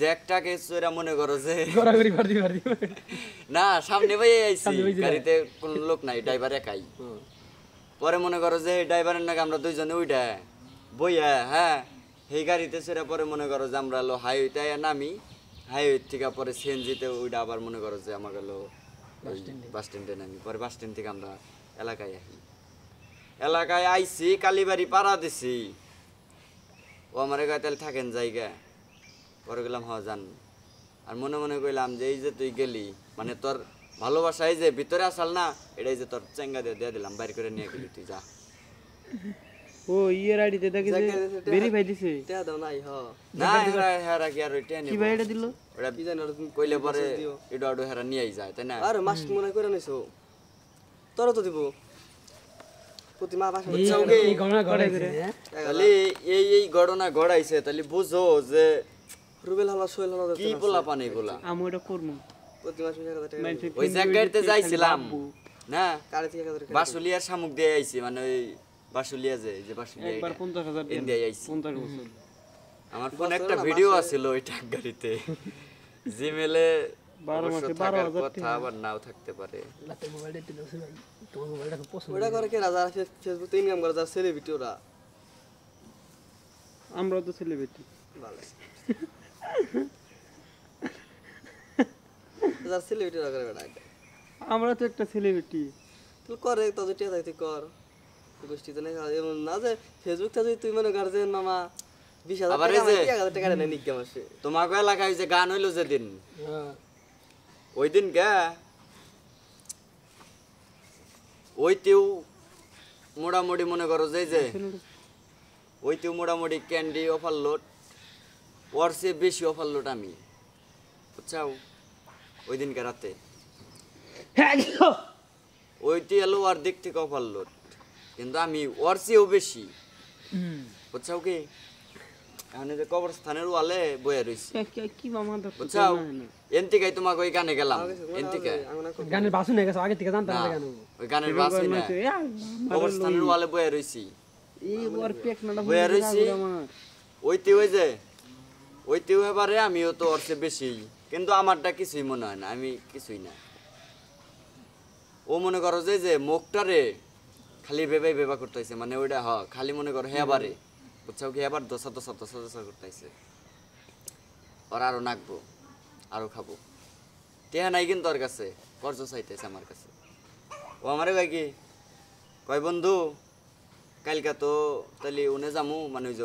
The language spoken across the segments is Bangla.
জ্যাকটাকে চোরা মনে করো যে গড়াগড়ি করদি না সামনে ভাই আইছি গাড়িতে কোন লোক নাই ড্রাইভার একাই পরে মনে করো যে ড্রাইভারের নাকি আমরা দুইজনে উইটা বইয়া হ্যাঁ এই গাড়িতে সেরা পরে মনে করো যে আমরা হলো হাইওয়েতে নামি হাইওয়ে থেকে পরে সিএনজিতে উইটা আবার মনে করো যে আমার হলো বাস স্ট্যান্ডে নামি পরে বাস স্ট্যান্ড থেকে আমরা এলাকায় আইছি কালীবাড়ি পাড়া দিছি ও আমার গায়ে তাহলে থাকেন জায়গা পরে গেলাম হ জান আর মনে মনে কইলাম যে এই যে তুই গেলি মানে তোর ভালোবাসা এই যে ভিতরে আসাল না এটাই যে তোর চেঙ্গা দিয়ে দিলাম বাইর করে নিয়ে গেলি তুই যা ও ইয়ের আইডিতে দেখি যে ভেরিফাই দিছে টা দাও নাই হ না হেরা কি আর ওইটা নিব কি ভাই এটা দিল ওটা কি জানো কইলে পরে এটা অটো হেরা নিয়েই যায় তাই না আর মাস্ক মনে করে নিছো তোর তো দিব প্রতি মা বাসা এই গণনা করে তাহলে এই ঘটনা ঘটাইছে তাহলে বুঝো যে রুবেল হালা সোহেল হালা কি পোলা পানি এগুলা আমি এটা করব প্রতি মাসে 1000 টাকা ওই জায়গাতে যাইছিলাম না কারে থেকে 1000 টাকা বাসুলিয়ার শামুক দিয়ে আইছি মানে ওই বাসুলিয়া যে বাসুলিয়া একবার 50000 দিন দিয়ে আইছি 50 বছর আমার ফোনে একটা ভিডিও আছিল ওই টাক গাড়িতে জিমেলে 12 মাসে 12000 কথা আবার নাও থাকতে পারে লাতে মোবাইলটা দিতে আছে ভাই তোমার মোবাইলটা খুব পছন্দ ওটা করে কি রাজা ফেসবুকে ইনকাম করে যার সেলিব্রিটি ওরা আমরা তো সেলিব্রিটি ভালো যার সেলিব্রিটি ওরা করে বেটা আমরা তো একটা সেলিব্রিটি তুই করে তো টিয়া থাকতে কর গোষ্ঠীতে না এমন না যে ফেসবুক তে তুই মনে কর যে মামা 20000 টাকা 1000 টাকা নেই নিকে মাসে তোমাকে এলাকায় যে গান হইলো যেদিন হ্যাঁ ওই দিন গা ওইতেও মোটামুটি মনে করো যে ওইতেও মোটামুটি ক্যান্ডি ওভারলোড ওর চেয়ে বেশি ওভারলোড আমি বুঝছাও ওই দিনকে রাতে ওইটি এলো ওর দিক থেকে ওভারলোড কিন্তু আমি ওর চেয়েও বেশি বুঝছাও কি এখন যে কবরস্থানের ওয়ালে বয়ে রয়েছি কি মামা বুঝছাও এনতিকাই তোমাকে ওই গানে গেলাম এনতিকা গানের বাসু নিয়ে গেছে আগে থেকে জানতাম না গান ওই গানের বাসই না কবরস্থানের ওয়ালে বয়ে রয়েছি এই ওর পেক নাটা বয়ে রয়েছি ওইতে ওই যে ওইতেও এবারে আমিও তো ওর চেয়ে বেশি কিন্তু আমারটা কিছুই মনে হয় না আমি কিছুই না ও মনে করো যে মুখটারে খালি বেবা করতেছে মানে ওইটা খালি মনে করো হেবারে বুঝছাও কি এবার দশা করতেছে ওর আরো নাকবো আরো খাবো টেহা নাই কিন্তু ওর কাছে কর্জ চাইতেছে আমার কাছে ও আমারে ভাই কি কয় বন্ধু কালকা তো তাহলে উনে যামু মানে ওই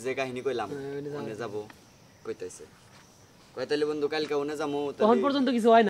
যে কাহিনী কইলাম উনে যাবো কইতেছে কয় তাহলে বন্ধু কালকা উনে যামু তখন পর্যন্ত কিছু হয় না।